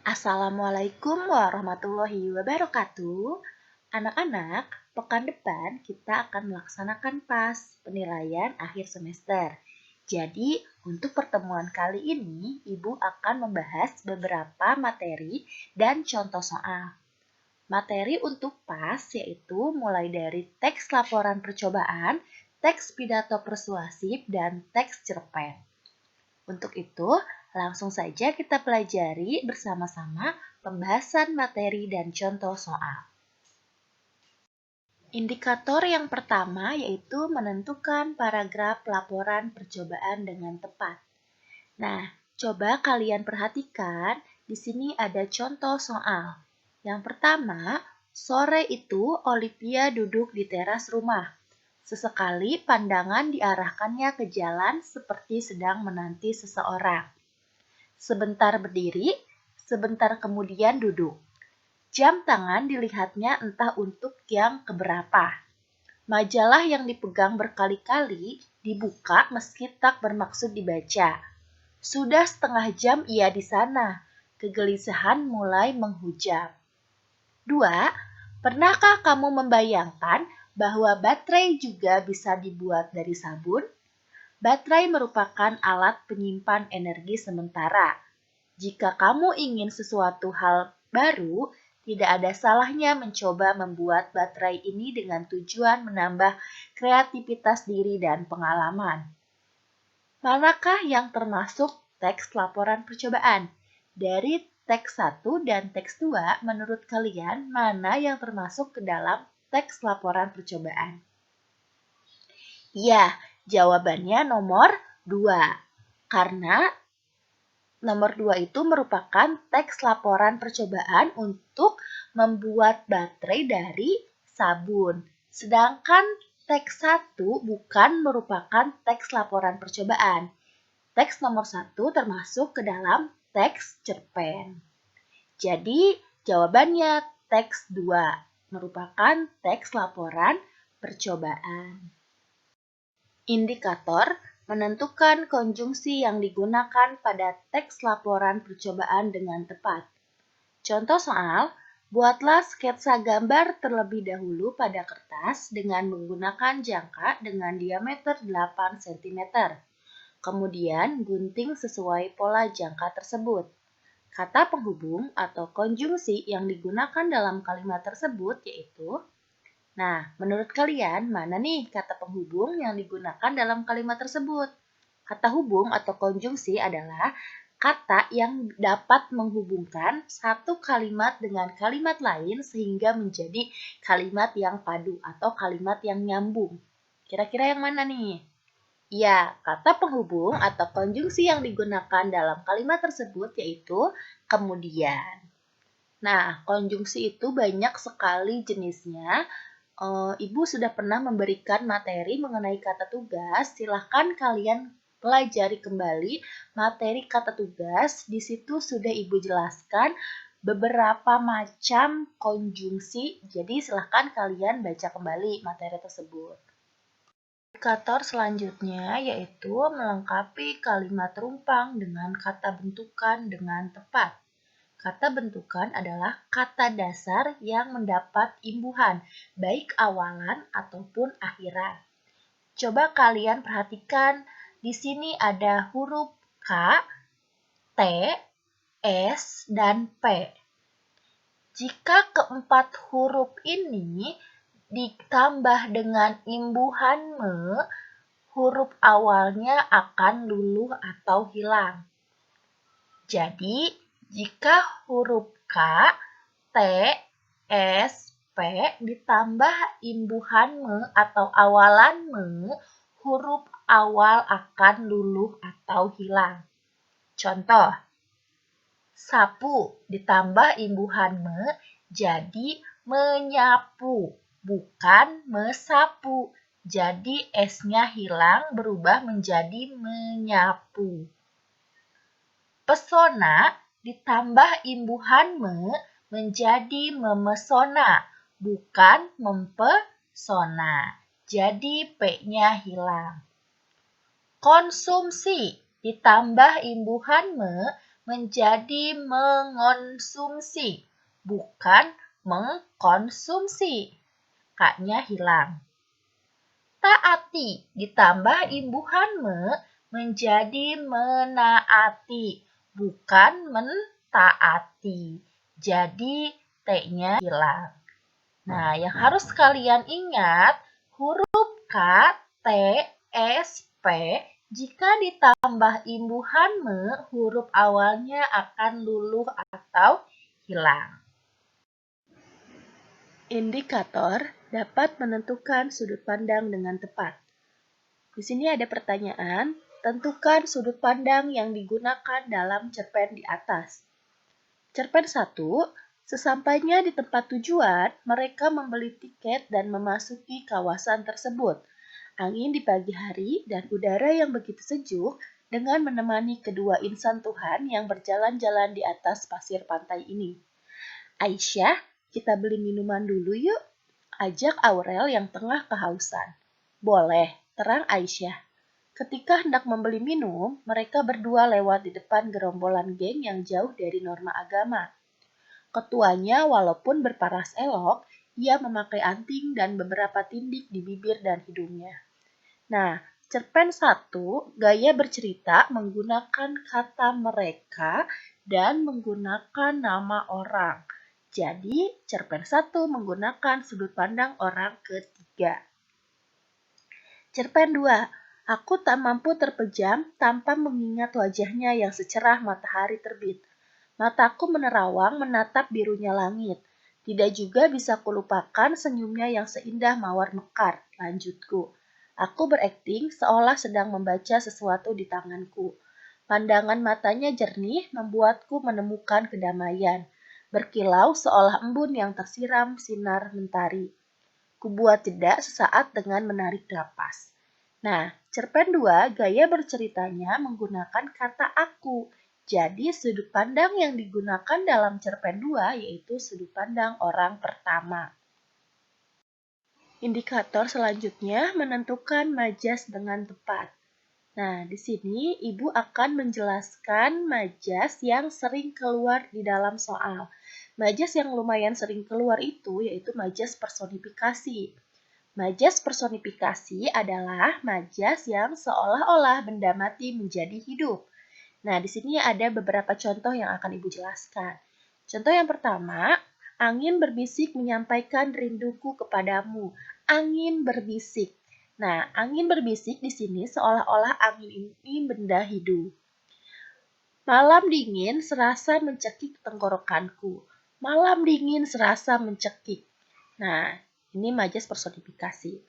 Assalamualaikum warahmatullahi wabarakatuh. Anak-anak, pekan depan kita akan melaksanakan PAS, penilaian akhir semester. Jadi, untuk pertemuan kali ini, Ibu akan membahas beberapa materi dan contoh soal. Materi untuk PAS yaitu mulai dari teks laporan percobaan, teks pidato persuasif, dan teks cerpen. Untuk itu, langsung saja kita pelajari bersama-sama pembahasan materi dan contoh soal. Indikator yang pertama yaitu menentukan paragraf laporan percobaan dengan tepat. Nah, coba kalian perhatikan, di sini ada contoh soal. Yang pertama, sore itu Olivia duduk di teras rumah. Sesekali pandangan diarahkannya ke jalan seperti sedang menanti seseorang. Sebentar berdiri, sebentar kemudian duduk. Jam tangan dilihatnya entah untuk yang keberapa. Majalah yang dipegang berkali-kali dibuka meski tak bermaksud dibaca. Sudah setengah jam ia di sana. Kegelisahan mulai menghujam. 2. Pernahkah kamu membayangkan bahwa baterai juga bisa dibuat dari sabun? Baterai merupakan alat penyimpan energi sementara. Jika kamu ingin sesuatu hal baru, tidak ada salahnya mencoba membuat baterai ini dengan tujuan menambah kreativitas diri dan pengalaman. Manakah yang termasuk teks laporan percobaan? Dari teks 1 dan teks 2, menurut kalian mana yang termasuk ke dalam teks laporan percobaan? Ya, jawabannya nomor 2. Karena nomor 2 itu merupakan teks laporan percobaan untuk membuat baterai dari sabun. Sedangkan teks 1 bukan merupakan teks laporan percobaan. Teks nomor 1 termasuk ke dalam teks cerpen. Jadi jawabannya teks 2 merupakan teks laporan percobaan. Indikator menentukan konjungsi yang digunakan pada teks laporan percobaan dengan tepat. Contoh soal, buatlah sketsa gambar terlebih dahulu pada kertas dengan menggunakan jangka dengan diameter 8 cm. Kemudian gunting sesuai pola jangka tersebut. Kata penghubung atau konjungsi yang digunakan dalam kalimat tersebut yaitu, nah, menurut kalian, mana nih kata penghubung yang digunakan dalam kalimat tersebut? Kata hubung atau konjungsi adalah kata yang dapat menghubungkan satu kalimat dengan kalimat lain sehingga menjadi kalimat yang padu atau kalimat yang nyambung. Kira-kira yang mana nih? Ya, kata penghubung atau konjungsi yang digunakan dalam kalimat tersebut yaitu kemudian. Nah, konjungsi itu banyak sekali jenisnya. Ibu sudah pernah memberikan materi mengenai kata tugas. Silahkan kalian pelajari kembali materi kata tugas. Di situ sudah Ibu jelaskan beberapa macam konjungsi. Jadi silahkan kalian baca kembali materi tersebut. Indikator selanjutnya yaitu melengkapi kalimat rumpang dengan kata bentukan dengan tepat. Kata bentukan adalah kata dasar yang mendapat imbuhan, baik awalan ataupun akhiran. Coba kalian perhatikan, di sini ada huruf K, T, S, dan P. Jika keempat huruf ini ditambah dengan imbuhan me, huruf awalnya akan luluh atau hilang. Jadi, jika huruf K, T, S, P ditambah imbuhan me atau awalan me, huruf awal akan luluh atau hilang. Contoh, sapu ditambah imbuhan me jadi menyapu, bukan mesapu. Jadi S-nya hilang berubah menjadi menyapu. Pesona ditambah imbuhan me menjadi memesona, bukan mempesona. Jadi P-nya hilang. Konsumsi ditambah imbuhan me menjadi mengonsumsi, bukan mengkonsumsi. K-nya hilang. Taati ditambah imbuhan menjadi menaati, bukan mentaati. Jadi T-nya hilang. Nah, yang harus kalian ingat, huruf K, T, S, P, jika ditambah imbuhan huruf awalnya akan luluh atau hilang. Indikator dapat menentukan sudut pandang dengan tepat. Di sini ada pertanyaan, tentukan sudut pandang yang digunakan dalam cerpen di atas. Cerpen 1, sesampainya di tempat tujuan, mereka membeli tiket dan memasuki kawasan tersebut. Angin di pagi hari dan udara yang begitu sejuk dengan menemani kedua insan Tuhan yang berjalan-jalan di atas pasir pantai ini. Aisyah, kita beli minuman dulu yuk, ajak Aurel yang tengah kehausan. Boleh, terang Aisyah. Ketika hendak membeli minum, mereka berdua lewat di depan gerombolan geng yang jauh dari norma agama. Ketuanya walaupun berparas elok, ia memakai anting dan beberapa tindik di bibir dan hidungnya. Nah, cerpen 1, gaya bercerita menggunakan kata mereka dan menggunakan nama orang. Jadi, cerpen 1 menggunakan sudut pandang orang ketiga. Cerpen 2, aku tak mampu terpejam tanpa mengingat wajahnya yang secerah matahari terbit. Mataku menerawang menatap birunya langit. Tidak juga bisa kulupakan senyumnya yang seindah mawar mekar, lanjutku. Aku berakting seolah sedang membaca sesuatu di tanganku. Pandangan matanya jernih membuatku menemukan kedamaian. Berkilau seolah embun yang tersiram sinar mentari. Kubuat jeda sesaat dengan menarik napas. Nah, cerpen 2 gaya berceritanya menggunakan kata aku. Jadi sudut pandang yang digunakan dalam cerpen 2 yaitu sudut pandang orang pertama. Indikator selanjutnya menentukan majas dengan tepat. Nah, di sini Ibu akan menjelaskan majas yang sering keluar di dalam soal. Majas yang lumayan sering keluar itu yaitu majas personifikasi. Majas personifikasi adalah majas yang seolah-olah benda mati menjadi hidup. Nah, di sini ada beberapa contoh yang akan Ibu jelaskan. Contoh yang pertama, angin berbisik menyampaikan rinduku kepadamu. Angin berbisik. Nah, angin berbisik di sini seolah-olah angin ini benda hidup. Malam dingin serasa mencekik tenggorokanku. Malam dingin serasa mencekik. Nah, ini majas personifikasi.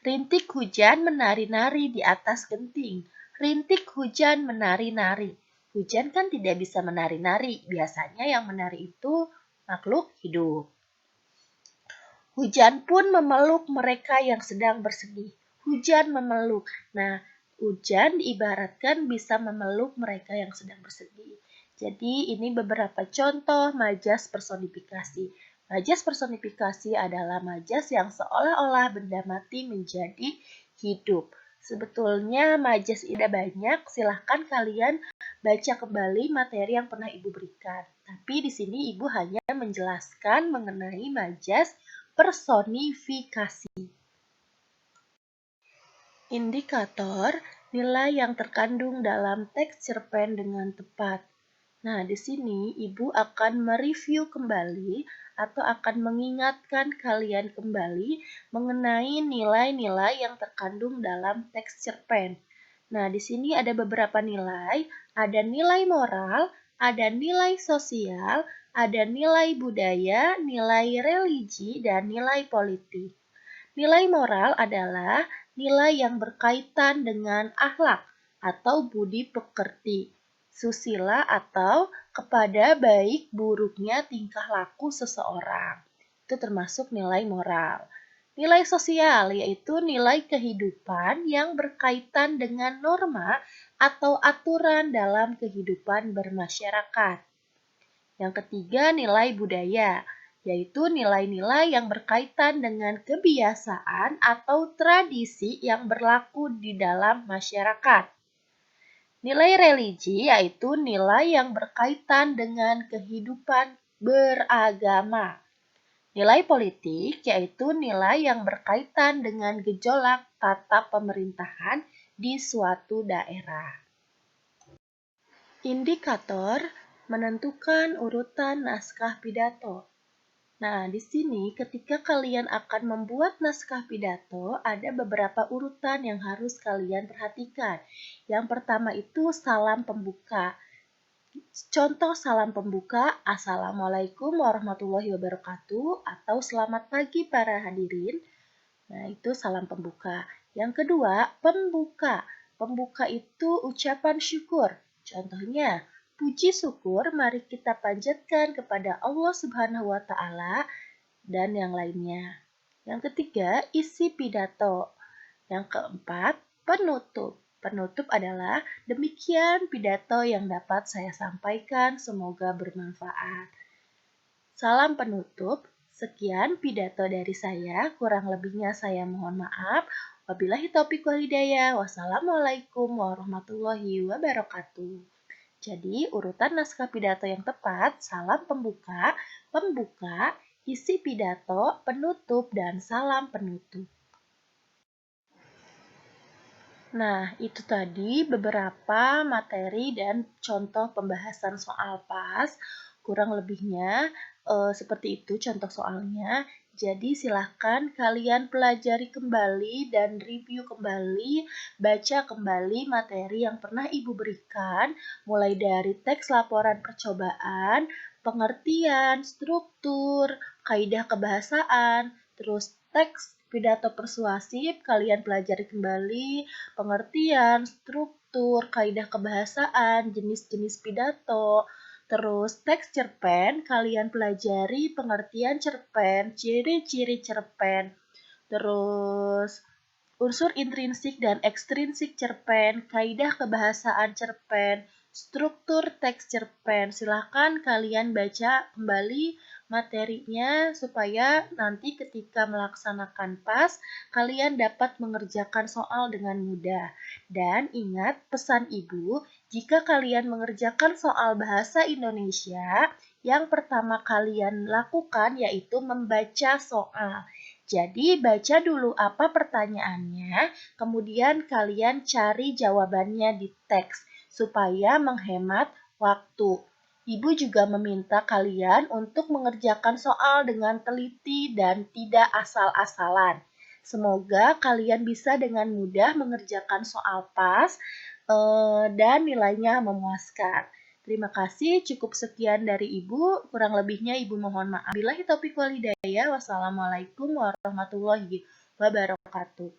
Rintik hujan menari-nari di atas genting. Rintik hujan menari-nari. Hujan kan tidak bisa menari-nari. Biasanya yang menari itu makhluk hidup. Hujan pun memeluk mereka yang sedang bersedih. Hujan memeluk. Nah, hujan diibaratkan bisa memeluk mereka yang sedang bersedih. Jadi ini beberapa contoh majas personifikasi. Majas personifikasi adalah majas yang seolah-olah benda mati menjadi hidup. Sebetulnya majas ini ada banyak, silahkan kalian baca kembali materi yang pernah Ibu berikan. Tapi di sini Ibu hanya menjelaskan mengenai majas personifikasi. Indikator nilai yang terkandung dalam teks cerpen dengan tepat. Nah, di sini Ibu akan mereview kembali atau akan mengingatkan kalian kembali mengenai nilai-nilai yang terkandung dalam teks cerpen. Nah, di sini ada beberapa nilai, ada nilai moral, ada nilai sosial, ada nilai budaya, nilai religi, dan nilai politik. Nilai moral adalah nilai yang berkaitan dengan akhlak atau budi pekerti, susila atau kepada baik buruknya tingkah laku seseorang. Itu termasuk nilai moral. Nilai sosial yaitu nilai kehidupan yang berkaitan dengan norma atau aturan dalam kehidupan bermasyarakat. Yang ketiga, nilai budaya, yaitu nilai-nilai yang berkaitan dengan kebiasaan atau tradisi yang berlaku di dalam masyarakat. Nilai religi yaitu nilai yang berkaitan dengan kehidupan beragama. Nilai politik yaitu nilai yang berkaitan dengan gejolak tata pemerintahan di suatu daerah. Indikator menentukan urutan naskah pidato. Nah, di sini ketika kalian akan membuat naskah pidato, ada beberapa urutan yang harus kalian perhatikan. Yang pertama itu salam pembuka. Contoh salam pembuka, Assalamualaikum warahmatullahi wabarakatuh, atau selamat pagi para hadirin. Nah, itu salam pembuka. Yang kedua, pembuka. Pembuka itu ucapan syukur. Contohnya, puji syukur mari kita panjatkan kepada Allah Subhanahu wa taala dan yang lainnya. Yang ketiga, isi pidato. Yang keempat, penutup. Penutup adalah demikian pidato yang dapat saya sampaikan, semoga bermanfaat. Salam penutup. Sekian pidato dari saya, kurang lebihnya saya mohon maaf. Wabillahi taufiq wal hidayah. Wassalamualaikum warahmatullahi wabarakatuh. Jadi, urutan naskah pidato yang tepat, salam pembuka, pembuka, isi pidato, penutup, dan salam penutup. Nah, itu tadi beberapa materi dan contoh pembahasan soal PAS. Kurang lebihnya seperti itu contoh soalnya. Jadi silahkan kalian pelajari kembali dan review kembali, baca kembali materi yang pernah Ibu berikan, mulai dari teks laporan percobaan, pengertian, struktur, kaidah kebahasaan, terus teks pidato persuasif, kalian pelajari kembali, pengertian, struktur, kaidah kebahasaan, jenis-jenis pidato, terus teks cerpen, kalian pelajari pengertian cerpen, ciri-ciri cerpen, terus unsur intrinsik dan ekstrinsik cerpen, kaidah kebahasaan cerpen, struktur teks cerpen. Silahkan kalian baca kembali materinya supaya nanti ketika melaksanakan PAS, kalian dapat mengerjakan soal dengan mudah. Dan ingat pesan Ibu, jika kalian mengerjakan soal bahasa Indonesia, yang pertama kalian lakukan yaitu membaca soal. Jadi baca dulu apa pertanyaannya, kemudian kalian cari jawabannya di teks supaya menghemat waktu. Ibu juga meminta kalian untuk mengerjakan soal dengan teliti dan tidak asal-asalan. Semoga kalian bisa dengan mudah mengerjakan soal PAS dan nilainya memuaskan. Terima kasih, cukup sekian dari Ibu. Kurang lebihnya Ibu mohon maaf. Billahi taufiq wal hidayah. Wassalamualaikum warahmatullahi wabarakatuh.